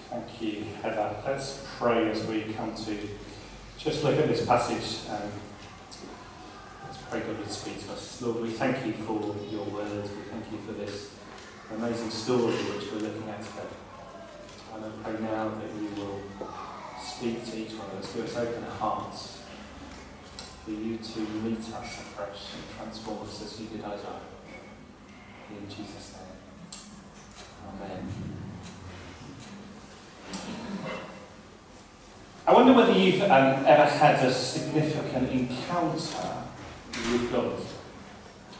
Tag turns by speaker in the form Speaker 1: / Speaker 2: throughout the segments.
Speaker 1: Thank you, Heather. Let's pray as we come to just look at this passage. Let's pray God would speak to us. Lord, we thank you for your word. We thank you for this amazing story which we're looking at today. And I pray now that you will speak to each one of us. Give us open hearts for you to meet us afresh and transform us as you did Isaiah. In Jesus' name. Amen. I wonder whether you've ever had a significant encounter with God.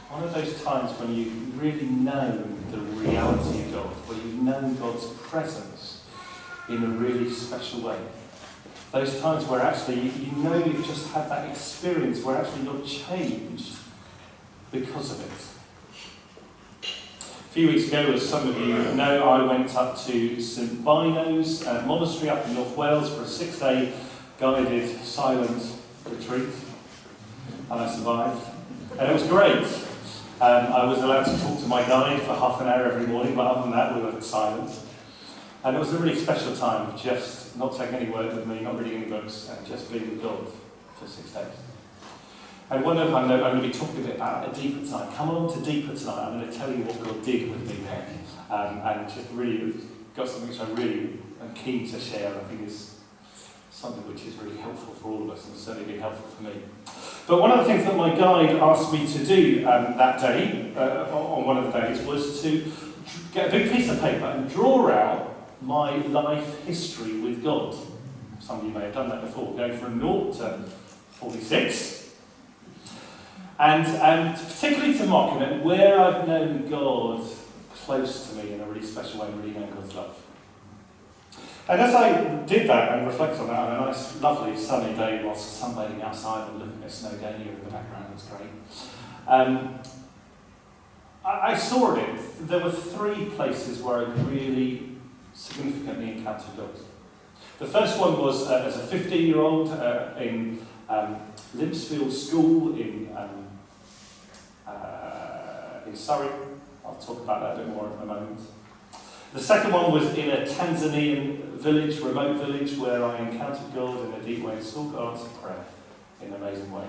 Speaker 1: One of those times when you really know the reality of God, where you know God's presence in a really special way. Those times where actually you know you've just had that experience where actually you're changed because of it. A few weeks ago, as some of you know, I went up to St Vino's Monastery up in North Wales for a 6-day guided silent retreat, and I survived. And it was great. I was allowed to talk to my guide for half an hour every morning, but other than that, we were silent. And it was a really special time, just not taking any work with me, not reading any books, and just being with God for 6 days. And I'm going to be talking a bit about a deeper time. Come on to deeper tonight. I'm going to tell you what God did with me there. And just really got something which I really am keen to share. I think is something which is really helpful for all of us and certainly been helpful for me. But one of the things that my guide asked me to do that day, on one of the days, was to get a big piece of paper and draw out my life history with God. Some of you may have done that before, going from 0 to 46. And particularly to mark where I've known God close to me in a really special way, and really known God's love. And as I did that and reflected on that on a nice, lovely, sunny day whilst sunbathing outside and looking at Snowdonia in the background, it was great. I saw it. There were 3 places where I really significantly encountered God. The first one was as a 15-year-old in Limpsfield School in Surrey. I'll talk about that a bit more in a moment. The second one was in a Tanzanian village, remote village, where I encountered God in a deep way and saw God answer prayer in an amazing way.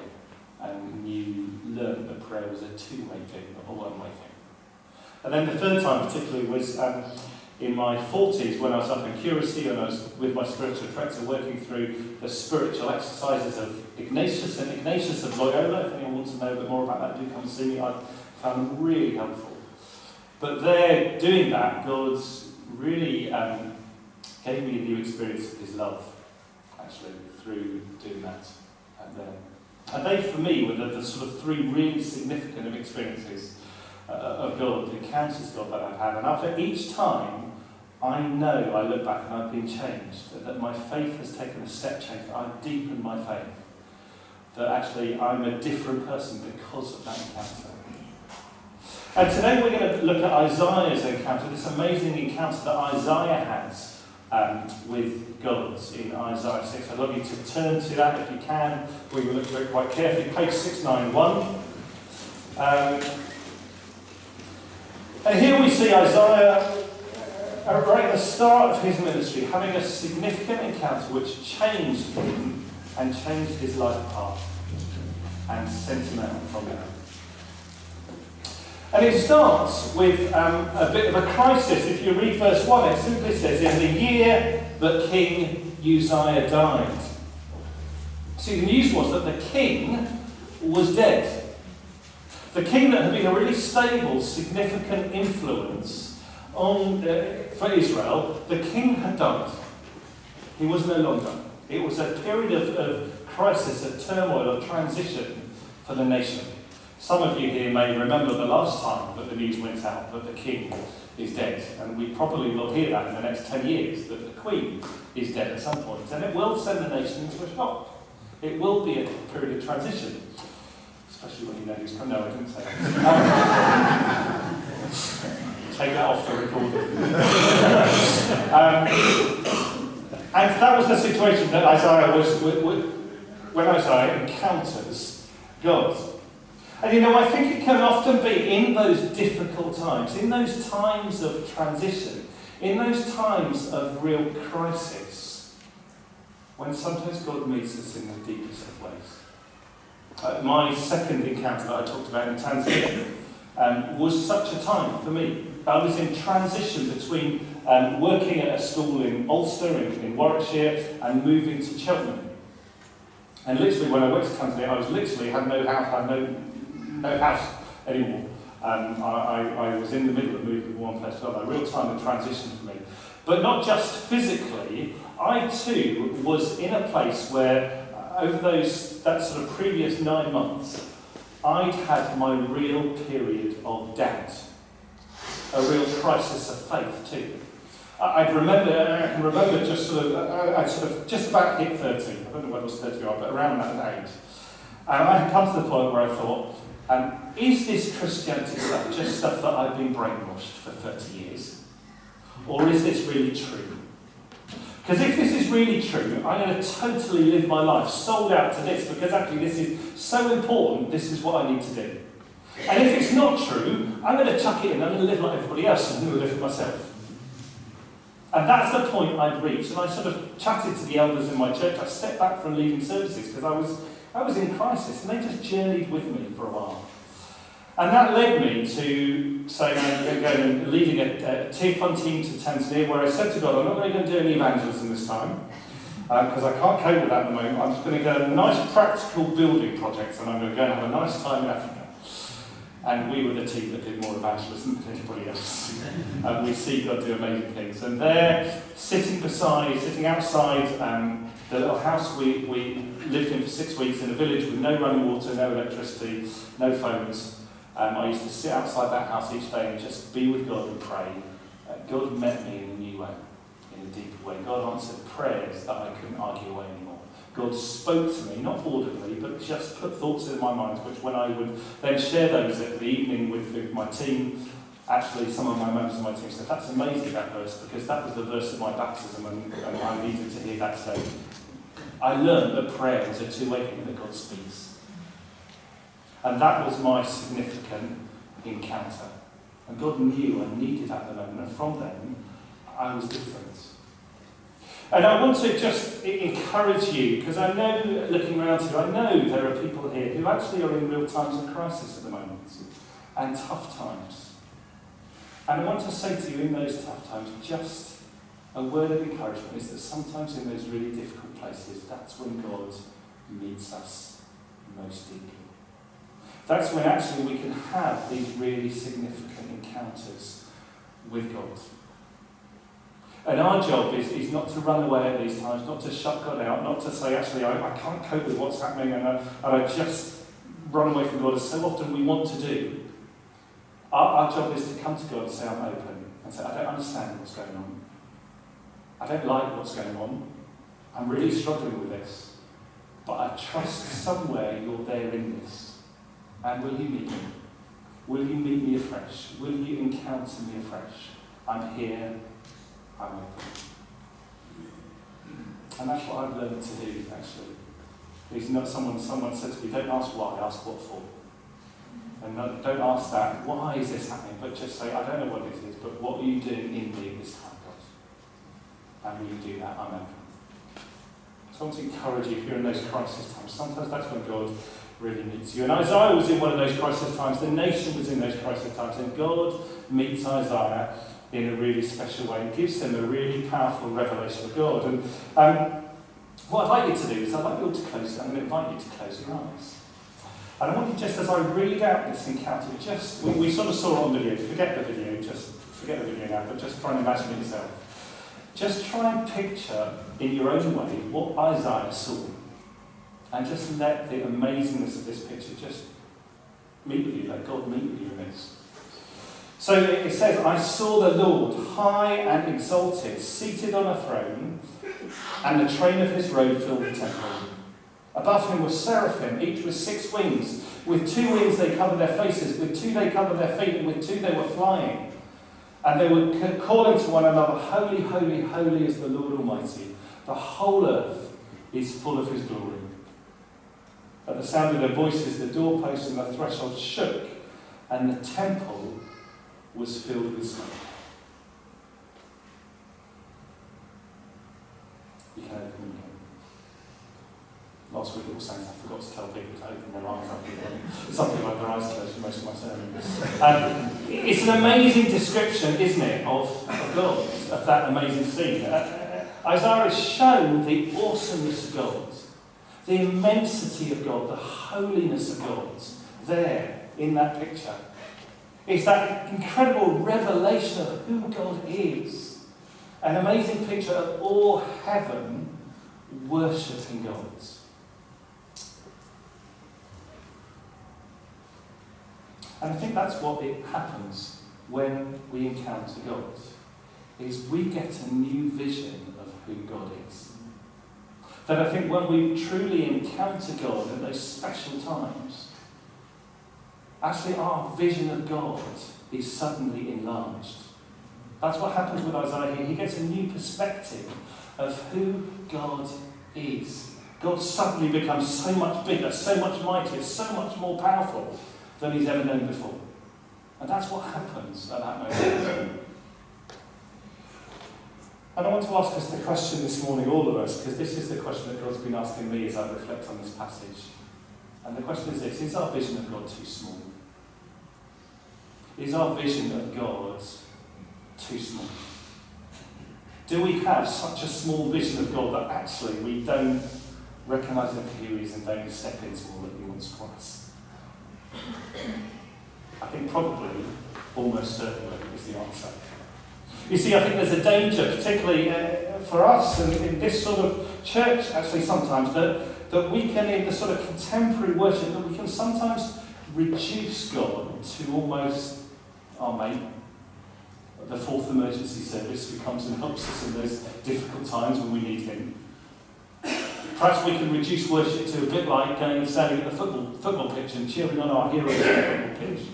Speaker 1: And you learned that prayer was a 2-way thing, not a 1-way thing. And then the third time particularly was in my 40s when I was up in Curaçao and I was with my spiritual director working through the spiritual exercises of Ignatius and Ignatius of Loyola. If anyone wants to know a bit more about that, do come and see me. I found them really helpful. But there, doing that, God's really gave me a new experience of his love, actually, through doing that. And they, for me, were the sort of 3 really significant of experiences of God, encounters God that I've had. And after each time, I know I look back and I've been changed, that my faith has taken a step change, that I've deepened my faith, that actually I'm a different person because of that encounter. And today we're going to look at Isaiah's encounter, this amazing encounter that Isaiah has with God in Isaiah 6. I'd love you to turn to that if you can. We will look at it quite carefully. Page 691. And here we see Isaiah, right at the start of his ministry, having a significant encounter which changed him and changed his life path and sent him out from there. And it starts with a bit of a crisis. If you read verse 1, it simply says, in the year that King Uzziah died. See, the news was that the king was dead. The king that had been a really stable, significant influence for Israel, the king had died. He was no longer. It was a period of crisis, of turmoil, of transition for the nation. Some of you here may remember the last time that the news went out that the king is dead. And we probably will hear that in the next 10 years, that the queen is dead at some point. And it will send the nation into a shock. It will be a period of transition. Especially when you know who's coming. No, I didn't say that. Take that off the recording. And that was the situation that Isaiah was when Isaiah encounters God. And you know, I think it can often be in those difficult times, in those times of transition, In those times of real crisis, when sometimes God meets us in the deepest of ways. My second encounter that I talked about in Tanzania was such a time for me. I was in transition between working at a school in Ulster, in Warwickshire, and moving to Cheltenham. And literally, when I went to Tanzania, I was literally had no house anymore. I was in the middle of moving from one place to another. A real time of transition for me. But not just physically, I too was in a place where over that sort of previous 9 months, I'd had my real period of doubt. A real crisis of faith too. I can remember just I just about hit 30. I don't know whether it was 30 or not, but around that age. And I had come to the point where I thought, is this Christianity stuff just stuff that I've been brainwashed for 30 years? Or is this really true? Because if this is really true, I'm going to totally live my life sold out to this, because actually this is so important, this is what I need to do. And if it's not true, I'm going to chuck it in, I'm going to live like everybody else, I'm going to live for myself. And that's the point I'd reached, and I sort of chatted to the elders in my church. I stepped back from leading services because I was in crisis, and they just journeyed with me for a while. And that led me to saying I'm going to go and leading a tier fund team to Tanzania, where I said to God, I'm not really going to do any evangelism this time, because I can't cope with that at the moment. I'm just going to go on nice practical building projects, and I'm going to go and have a nice time in Africa. And we were the team that did more evangelism than anybody else. And we see God do amazing things. And there, sitting outside the little house we lived in for 6 weeks in a village with no running water, no electricity, no phones. I used to sit outside that house each day and just be with God and pray. God met me in a new way, in a deeper way. God answered prayers that I couldn't argue away anymore. God spoke to me, not audibly, but just put thoughts in my mind, which when I would then share those at the evening with my team, actually some of my members of my team said, that's amazing, that verse, because that was the verse of my baptism, and I needed to hear that today. I learned that prayer is a two-way thing, that God speaks. And that was my significant encounter. And God knew I needed that at the moment, and from then, I was different. And I want to just encourage you, because I know, looking around here, I know there are people here who actually are in real times of crisis at the moment, and tough times. And I want to say to you in those tough times, just a word of encouragement is that sometimes in those really difficult places, that's when God meets us most deeply. That's when actually we can have these really significant encounters with God. And our job is not to run away at these times, not to shut God out, not to say, actually, I can't cope with what's happening, and I just run away from God, as so often we want to do. Our job is to come to God and say, I'm open, and say, I don't understand what's going on. I don't like what's going on. I'm really struggling with this. But I trust somewhere you're there in this. And will you meet me? Will you meet me afresh? Will you encounter me afresh? I'm here. I'm open. And that's what I've learned to do, actually. Is not someone said to me, don't ask why, ask what for. And don't ask that, why is this happening? But just say, I don't know what this is, but what are you doing in me this time, God? And will you do that? I'm open. So I want to encourage you, if you're in those crisis times, sometimes that's when God really meets you. And Isaiah was in one of those crisis times, the nation was in those crisis times, and God meets Isaiah in a really special way. It gives him a really powerful revelation of God. And what I'd like you to do is I'd like you all to close, I'm going to invite you to close your eyes. And I want you, just as I read out this encounter, we sort of saw it on video, forget the video now, but just try and imagine it yourself. Just try and picture in your own way what Isaiah saw. And just let the amazingness of this picture just meet with you, let God meet with you in this. So it says, I saw the Lord high and exalted, seated on a throne, and the train of his robe filled the temple. Above him was seraphim, each with 6 wings. With 2 wings they covered their faces, with 2 they covered their feet, and with 2 they were flying. And they were calling to one another, Holy, holy, holy is the Lord Almighty. The whole earth is full of his glory. At the sound of their voices, the doorposts and the threshold shook, and the temple was filled with smoke. last week at All Saints, I forgot to tell people to open their eyes up. Some people have their eyes closed for most of my sermon. It's an amazing description, isn't it, of God, of that amazing scene. Isaiah has shown the awesomeness of God, the immensity of God, the holiness of God, there in that picture. It's that incredible revelation of who God is. An amazing picture of all heaven worshipping God. And I think that's what it happens when we encounter God, is we get a new vision of who God is. That I think when we truly encounter God in those special times, actually our vision of God is suddenly enlarged. That's what happens with Isaiah here. He gets a new perspective of who God is. God suddenly becomes so much bigger, so much mightier, so much more powerful than he's ever known before. And that's what happens at that moment. And I want to ask us the question this morning, all of us, because this is the question that God's been asking me as I reflect on this passage. And the question is this: is our vision of God too small? Is our vision of God too small? Do we have such a small vision of God that actually we don't recognise him for who he is and don't step into all that he wants for us? I think probably, almost certainly, is the answer. You see, I think there's a danger, particularly for us and in this sort of church, actually sometimes, that we can, in the sort of contemporary worship, that we can sometimes reduce God to almost our mate, the fourth emergency service who comes and helps us in those difficult times when we need him. Perhaps we can reduce worship to a bit like going and standing at the football pitch and cheering on our heroes at the football pitch,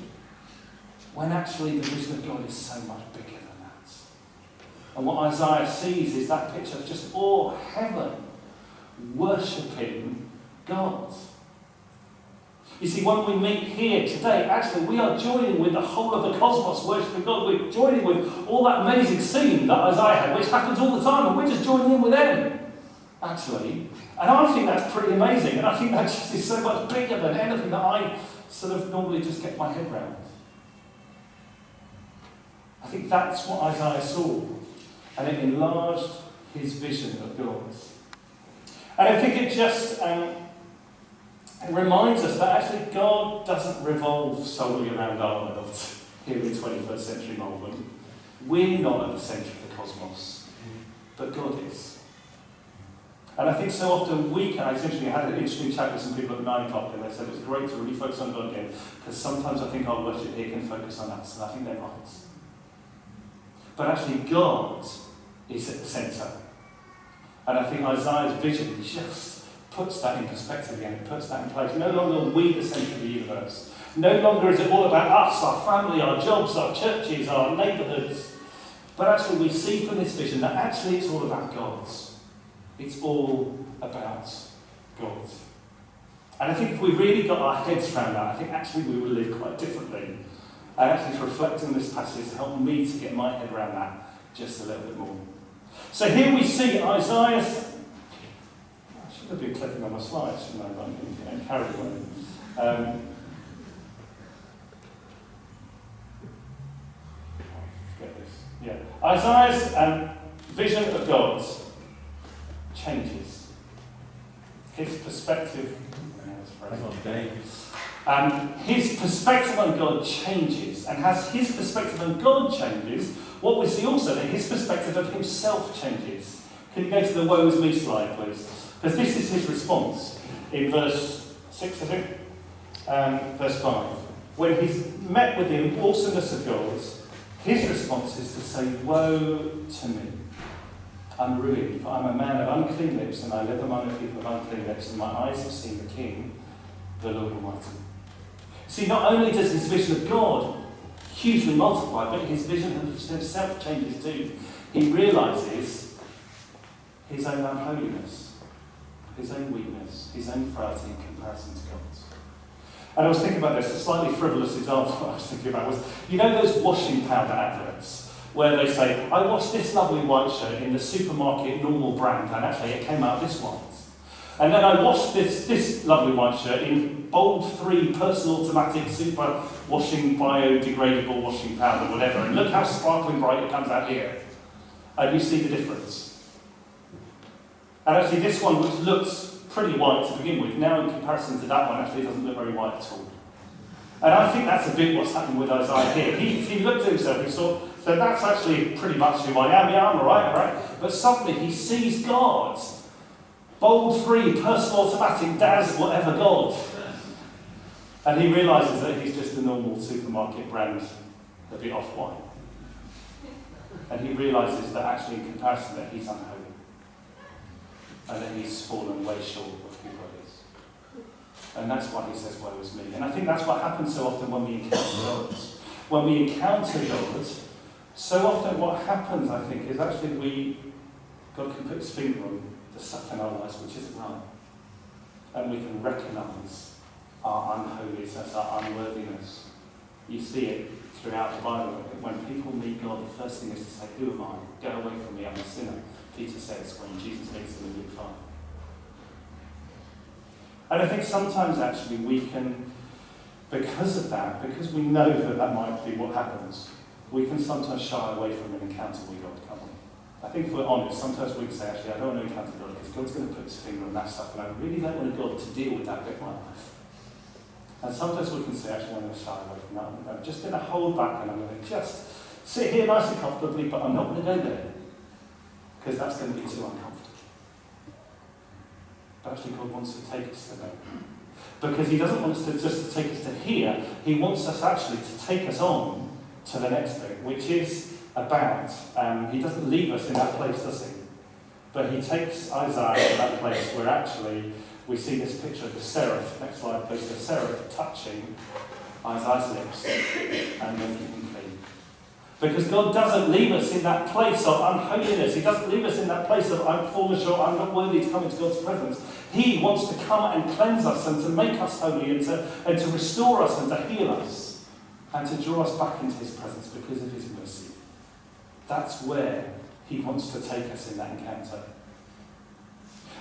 Speaker 1: when actually the vision of God is so much bigger than that. And what Isaiah sees is that picture of just all heaven worshipping God. You see, when we meet here today, actually we are joining with the whole of the cosmos worshipping God. We're joining with all that amazing scene that Isaiah had, which happens all the time, and we're just joining in with them, actually. And I think that's pretty amazing, and I think that just is so much bigger than anything that I sort of normally just get my head around. I think that's what Isaiah saw, and it enlarged his vision of God. And I think it just it reminds us that actually God doesn't revolve solely around our world here in 21st century Malvern. We're not at the centre of the cosmos, but God is. And I think so often I had an interesting chat with some people at 9 o'clock, and they said it was great to really focus on God again, because sometimes I think our worship here can focus on us, and I think they're right. But actually God is at the centre. And I think Isaiah's vision just puts that in perspective again, it puts that in place. No longer are we the centre of the universe. No longer is it all about us, our family, our jobs, our churches, our neighbourhoods. But actually we see from this vision that actually it's all about God. It's all about God. And I think if we really got our heads around that, I think actually we would live quite differently. And actually reflecting on this passage helped me to get my head around that just a little bit more. So here we see Isaiah's... I should have been clicking on my slides, shouldn't I? But I'm going to carry on. Forget this. Yeah. Isaiah's vision of God changes. His perspective... his perspective on God changes, and as his perspective on God changes, what we see also that his perspective of himself changes. Can you go to the woe is me slide, please? Because this is his response in verse 6, I think, verse 5. When he's met with the awesomeness of God, his response is to say, "Woe to me! I'm ruined, for I'm a man of unclean lips, and I live among a people of unclean lips, and my eyes have seen the King, the Lord Almighty." See, not only does his vision of God hugely multiply, but his vision of himself changes too. He realises his own unholiness, his own weakness, his own frailty in comparison to God's. And I was thinking about this, a slightly frivolous example I was thinking about was, you know those washing powder adverts, where they say, "I washed this lovely white shirt in the supermarket normal brand, and actually it came out this one." And then I washed this lovely white shirt in bold 3 personal automatic super washing biodegradable washing powder, whatever. And look how sparkling bright it comes out here. And you see the difference. And actually this one, which looks pretty white to begin with, now in comparison to that one, actually doesn't look very white at all. And I think that's a bit what's happening with Isaiah here. He looked at himself, he saw, so that's actually pretty much who I am. Yeah, I'm all right? But suddenly he sees God. Bold 3, personal automatic, Daz, whatever God. And he realises that he's just a normal supermarket brand, a bit off-white. And he realises that actually in comparison that he's unholy. And that he's fallen way short of who God is. And that's why he says, woe is me. And I think that's what happens so often when we encounter God. When we encounter God, so often what happens, I think, is actually God can put his finger on the stuff in our lives which isn't right. And we can recognise our unholiness, our unworthiness. You see it throughout the Bible. When people meet God, the first thing is to say, who am I? Go away from me, I'm a sinner. Peter says when Jesus meets him in Luke 5. And I think sometimes actually we can, because of that, because we know that might be what happens, we can sometimes shy away from an encounter with God, can't we? I think if we're honest, sometimes we can say, actually, I don't want to encounter God because God's going to put his finger on that stuff and I really don't want God to deal with that bit of my life. And sometimes we can say, actually, I'm going to shy away from that. I'm just going to hold back and I'm going to just sit here nice and comfortably, but I'm not going to go there because that's going to be too uncomfortable. But actually, God wants to take us to there. Because he doesn't want us to just to take us to here, he wants us actually to take us on to the next bit, which is about, he doesn't leave us in that place, does he? But he takes Isaiah to that place where actually we see this picture of the seraph, next slide please, the seraph touching Isaiah's lips and making him clean. Because God doesn't leave us in that place of unholiness. He doesn't leave us in that place of I'm fallen short, I'm not worthy to come into God's presence. He wants to come and cleanse us and to make us holy and to restore us and to heal us and to draw us back into his presence because of his mercy. That's where he wants to take us in that encounter.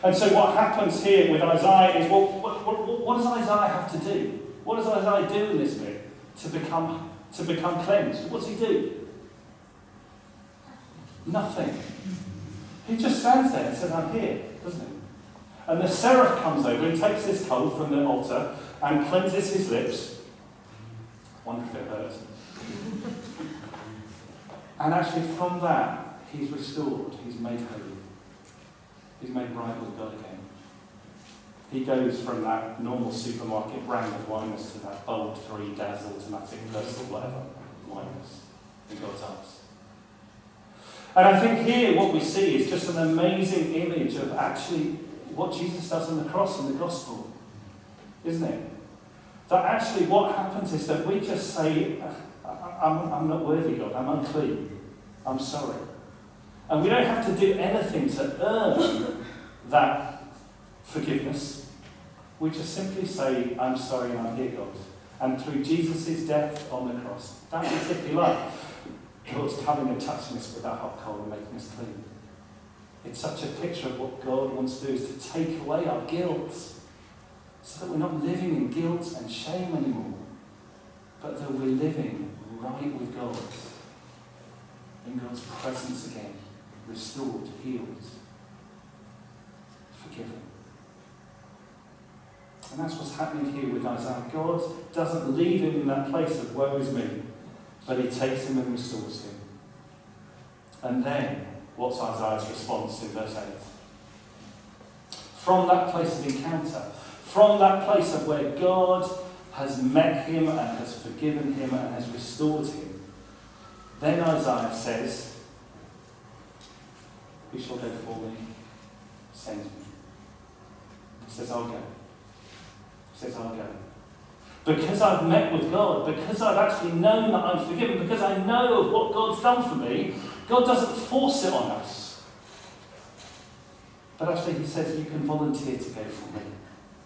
Speaker 1: And so what happens here with Isaiah is, well, what does Isaiah have to do? What does Isaiah do in this bit to become cleansed? What does he do? Nothing. He just stands there and says, I'm here, doesn't he? And the seraph comes over and takes this coal from the altar and cleanses his lips. I wonder if it hurts. And actually from that, he's restored, he's made holy. He's made right with God again. He goes from that normal supermarket brand of whiteness to that bold 3 Daz automatic personal whatever whiteness in God's eyes. And I think here what we see is just an amazing image of actually what Jesus does on the cross in the gospel, isn't it? That actually what happens is that we just say, I'm not worthy, God, I'm unclean, I'm sorry. And we don't have to do anything to earn that forgiveness. We just simply say, I'm sorry and I'm here, God. And through Jesus' death on the cross, that is, if you like, God's coming and touching us with that hot coal and making us clean. It's such a picture of what God wants to do, is to take away our guilt, so that we're not living in guilt and shame anymore, but that we're living right with God, in God's presence again, restored, healed, forgiven. And that's what's happening here with Isaiah. God doesn't leave him in that place of woe is me, but he takes him and restores him. And then, what's Isaiah's response in verse 8? From that place of encounter, from that place of where God has met him and has forgiven him and has restored him, then Isaiah says, who shall go for me? Send me. He says, I'll go. He says, I'll go. Because I've met with God, because I've actually known that I'm forgiven, because I know of what God's done for me, God doesn't force it on us. But actually he says, you can volunteer to go for me.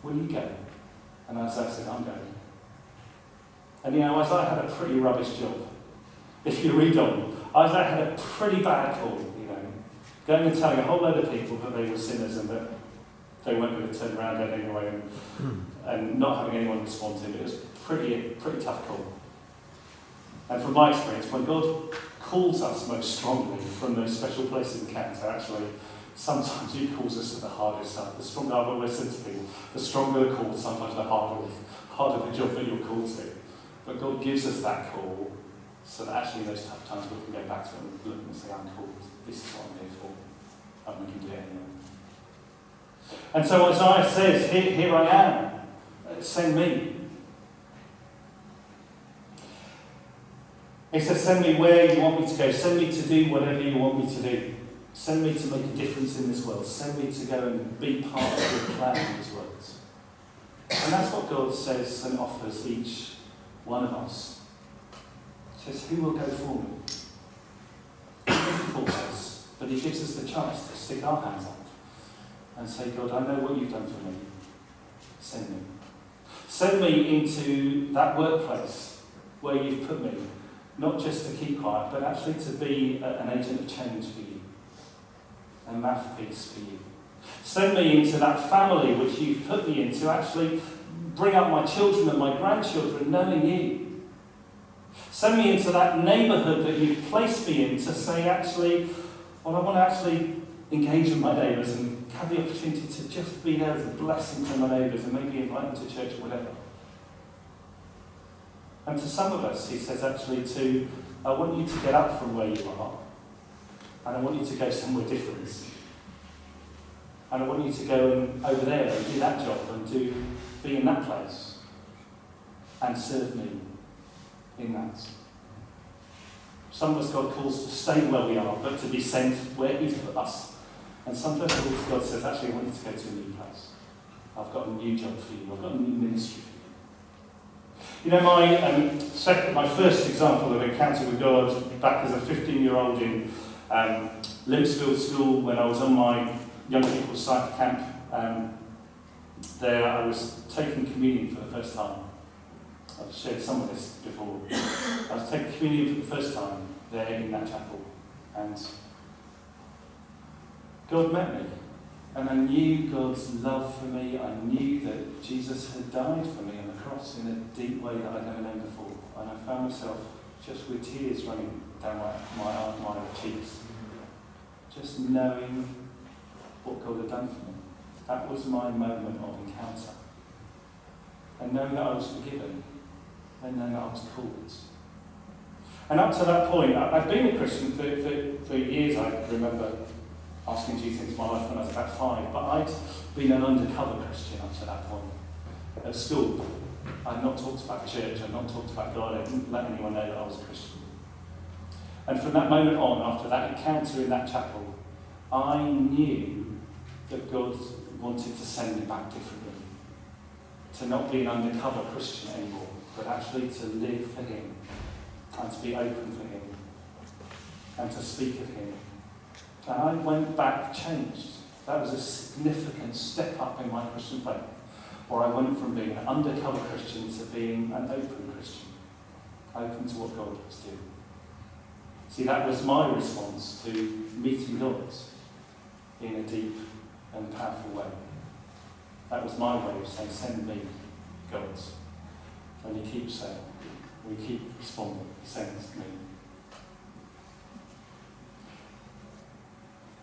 Speaker 1: Will you go? And Isaiah says, I'm going. And you know, Isaiah had a pretty rubbish job. If you read on, Isaiah had a pretty bad call, you know, going and telling a whole load of people that they were sinners and that they weren't going to turn around anyway and not having anyone respond to him. It was pretty tough call. And from my experience, when God calls us most strongly from those special places of encounter, actually, sometimes he calls us to the hardest stuff. The stronger I've always said to people, the stronger the call, sometimes the harder the job that you're called to. But God gives us that call so that actually in those tough times we can go back to it and look and say, I'm called, this is what I'm here for, and we can do it anyway. And so Isaiah says, here I am, send me. He says, send me where you want me to go, send me to do whatever you want me to do. Send me to make a difference in this world. Send me to go and be part of your plan in these worlds. And that's what God says and offers each one of us. He says, who will go for me? He doesn't force us, but he gives us the chance to stick our hands up and say, God, I know what you've done for me. Send me. Send me into that workplace where you've put me, not just to keep quiet, but actually to be an agent of change for you. A mouthpiece for you. Send me into that family which you've put me in to actually bring up my children and my grandchildren knowing you. Send me into that neighbourhood that you've placed me in to say, actually, well, I want to actually engage with my neighbours and have the opportunity to just be there as a blessing to my neighbours and maybe invite them to church or whatever. And to some of us, he says actually I want you to get up from where you are, and I want you to go somewhere different. And I want you to go over there and do that job and be in that place and serve me in that. Some of us God calls to stay where we are, but to be sent where he's put us. And sometimes God says, actually, I want you to go to a new place. I've got a new job for you. I've got a new ministry for you. You know, my first example of encounter with God back as a 15-year-old in Limpsfield School, when I was on my young people's site camp, there I was taking communion for the first time. I've shared some of this before. I was taking communion for the first time there in that chapel, and God met me, and I knew God's love for me. I knew that Jesus had died for me on the cross in a deep way that I'd never known before, and I found myself just with tears running down my cheeks, just knowing what God had done for me. That was my moment of encounter. And knowing that I was forgiven, and knowing that I was called. And up to that point, I'd been a Christian for years. I remember asking Jesus into my life when I was about 5, but I'd been an undercover Christian up to that point. At school, I'd not talked about church, I'd not talked about God, I didn't let anyone know that I was a Christian. And from that moment on, after that encounter in that chapel, I knew that God wanted to send me back differently. To not be an undercover Christian anymore, but actually to live for him, and to be open for him, and to speak of him. And I went back changed. That was a significant step up in my Christian faith, where I went from being an undercover Christian to being an open Christian, open to what God was doing. See, that was my response to meeting God in a deep and powerful way. That was my way of saying, send me, God. And he keeps saying, we keep responding, send me.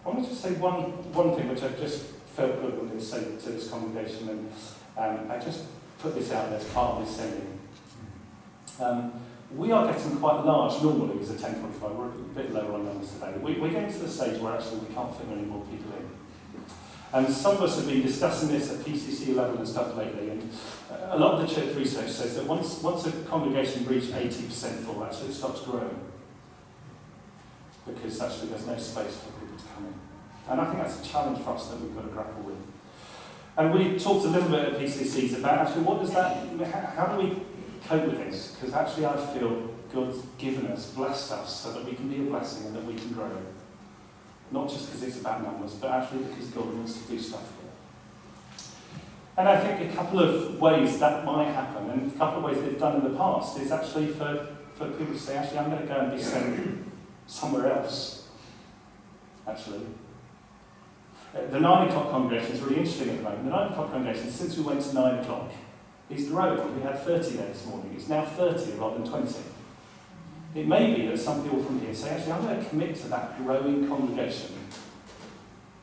Speaker 1: I want to just say one thing which I just felt good when I said to this congregation, and I just put this out there as part of this sending. We are getting quite large normally as a 1045. We're a bit lower on numbers today. We're getting to the stage where actually we can't fit any more people in. And some of us have been discussing this at PCC level and stuff lately, and a lot of the church research says that once a congregation reaches 80% full, actually it stops growing. Because actually there's no space for people to come in. And I think that's a challenge for us that we've got to grapple with. And we talked a little bit at PCCs about actually what does that, how do we cope with this? Because actually I feel God's given us, blessed us, so that we can be a blessing and that we can grow. Not just because it's about numbers, but actually because God wants to do stuff here. And I think a couple of ways that might happen, and a couple of ways they've done in the past, is actually for people to say, actually I'm going to go and be sent somewhere else, actually. The 9 o'clock congregation is really interesting at the moment. The 9 o'clock congregation, since we went to 9 o'clock, is growing. We had 30 there this morning. It's now 30 rather than 20. It may be that some people from here say, actually, I'm going to commit to that growing congregation.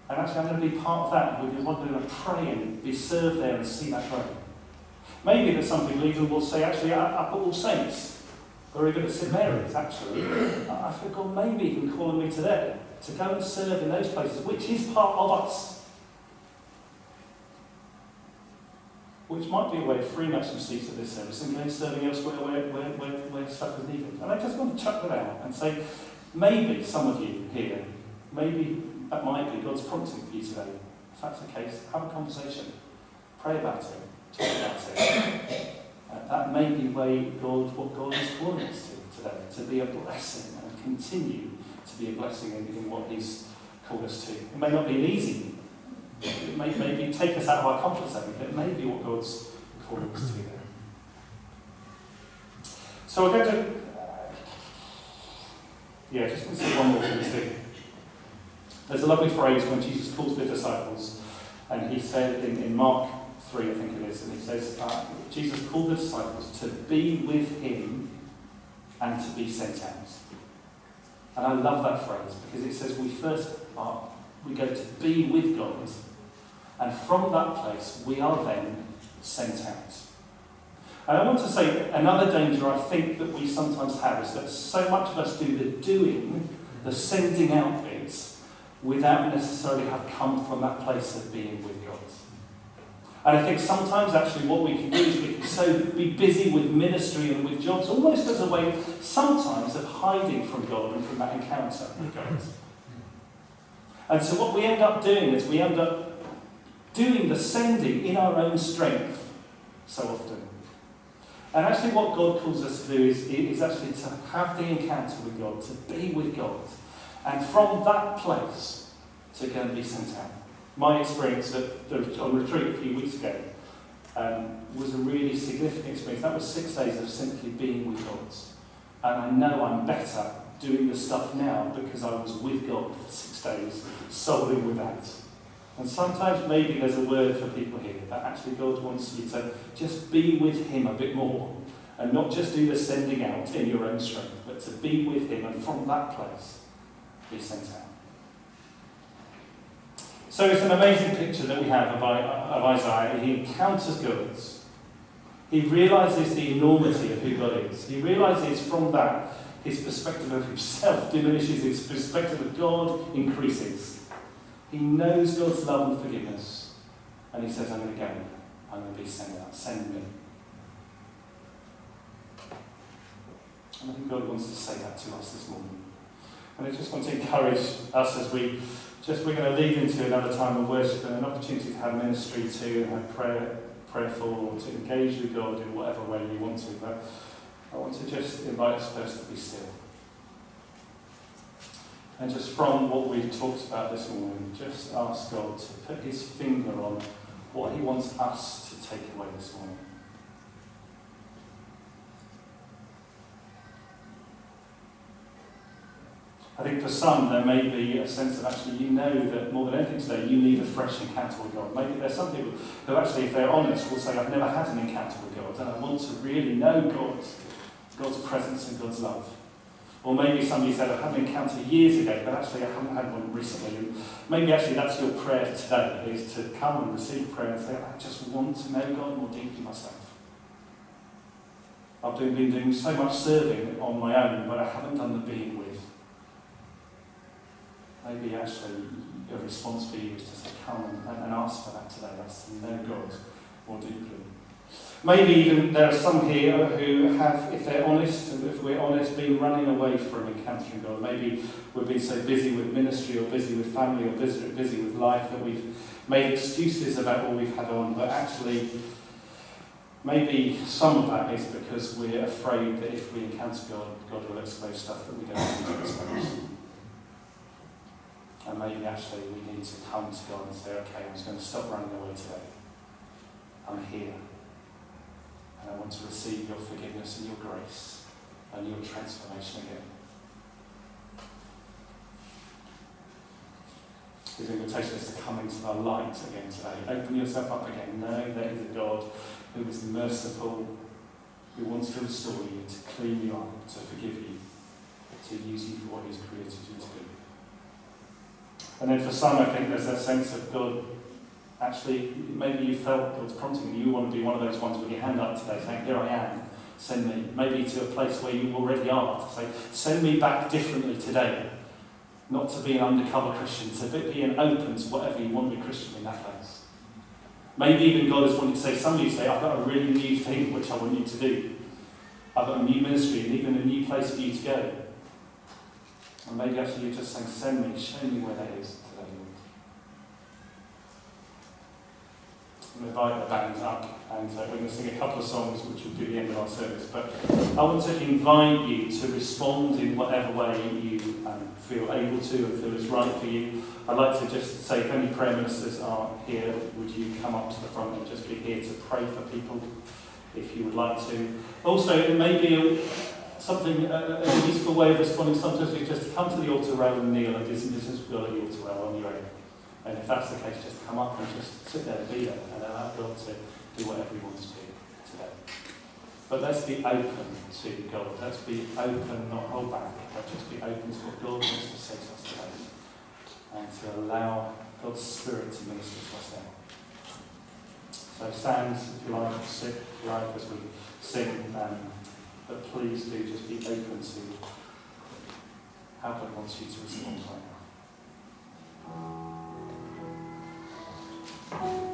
Speaker 1: And actually, I'm going to be part of that. We're going to pray and be served there and see that grow. Maybe that some people even will say, actually, up at All Saints, or even at St Mary's, actually, I feel God maybe even calling me today to go and serve in those places, which is part of us. Which might be a way of freeing up some seats at this service and going serving elsewhere where stuff is needed. And I just want to chuck that out and say, maybe some of you here, maybe that might be God's prompting for you today. If that's the case, have a conversation. Pray about it. Talk about it. That may be what God is calling us to today, to be a blessing and continue to be a blessing in what He's called us to. It may not be easy. It may maybe take us out of our comfort zone, but it may be what God's calling us to there. So we're going to, just going to say one more thing too. There's a lovely phrase when Jesus calls the disciples, and he said in Mark 3, I think it is, and he says, Jesus called the disciples to be with him and to be sent out. And I love that phrase because it says we go to be with God, and from that place we are then sent out. And I want to say another danger I think that we sometimes have is that so much of us do the doing, the sending out bits, without necessarily have come from that place of being with God. And I think sometimes actually what we can do is we can be busy with ministry and with jobs, almost as a way sometimes of hiding from God and from that encounter with God. And so what we end up doing is we end up doing the sending in our own strength so often. And actually what God calls us to do is actually to have the encounter with God, to be with God, and from that place to go and be sent out. My experience on retreat a few weeks ago was a really significant experience. That was 6 days of simply being with God. And I know I'm better doing the stuff now because I was with God for 6 days, solely with that. And sometimes maybe there's a word for people here that actually God wants you to just be with him a bit more and not just do the sending out in your own strength, but to be with him and from that place be sent out. So it's an amazing picture that we have of Isaiah. He encounters God. He realises the enormity of who God is. He realises from that his perspective of himself diminishes, his perspective of God increases. He knows God's love and forgiveness. And he says, I'm going to go. I'm going to be sent out. Send me. And I think God wants to say that to us this morning. And I just want to encourage us as we're going to lead into another time of worship and an opportunity to have ministry to, and have prayerful, or to engage with God in whatever way you want to. But I want to just invite us first to be still. And just from what we've talked about this morning, just ask God to put his finger on what he wants us to take away this morning. I think for some there may be a sense of actually you know that more than anything today you need a fresh encounter with God. Maybe there's some people who actually, if they're honest, will say, I've never had an encounter with God and I want to really know God's presence and God's love. Or maybe somebody said, I've had an encounter years ago, but actually I haven't had one recently. And maybe actually that's your prayer today, is to come and receive prayer and say, I just want to know God more deeply myself. I've been doing so much serving on my own, but I haven't done the being with. Maybe actually a response for you is to say, come and ask for that today. That's to know God more deeply. Maybe even there are some here who have, if they're honest, and if we're honest, been running away from encountering God. Maybe we've been so busy with ministry or busy with family or busy with life that we've made excuses about what we've had on. But actually, maybe some of that is because we're afraid that if we encounter God, God will expose stuff that we don't need to expose. And maybe actually we need to come to God and say, okay, I'm just going to stop running away today. I'm here. And I want to receive your forgiveness and your grace and your transformation again. His invitation is to come into the light again today. Open yourself up again. Know there is a God who is merciful, who wants to restore you, to clean you up, to forgive you, to use you for what He's created you to do. And then for some, I think there's that sense of God, actually, maybe you felt God's prompting and you want to be one of those ones with your hand up today, saying, here I am, send me. Maybe to a place where you already are, to say, send me back differently today. Not to be an undercover Christian, to be an open to whatever you want to be Christian in that place. Maybe even God is wanting to say, some of you say, I've got a really new thing which I want you to do. I've got a new ministry and even a new place for you to go. And maybe actually you're just saying, send me, show me where that is today, Lord. I'm going to invite the band up and we're going to sing a couple of songs which will be the end of our service. But I want to invite you to respond in whatever way you feel able to and feel is right for you. I'd like to just say, if any prayer ministers are here, would you come up to the front and just be here to pray for people, if you would like to. Also, it may be something, a useful way of responding. Sometimes you just come to the altar rail and kneel, and just go at the altar rail on your own. And if that's the case, just come up and just sit there and be there, and allow God to do whatever He wants to today. But let's be open to God. Let's be open, not hold back, but just be open to what God wants to say to us today. And to allow God's Spirit to minister to us now. So stand, if you like, sit, if you like, as we sing. But please do just be open to how God wants you to respond right now.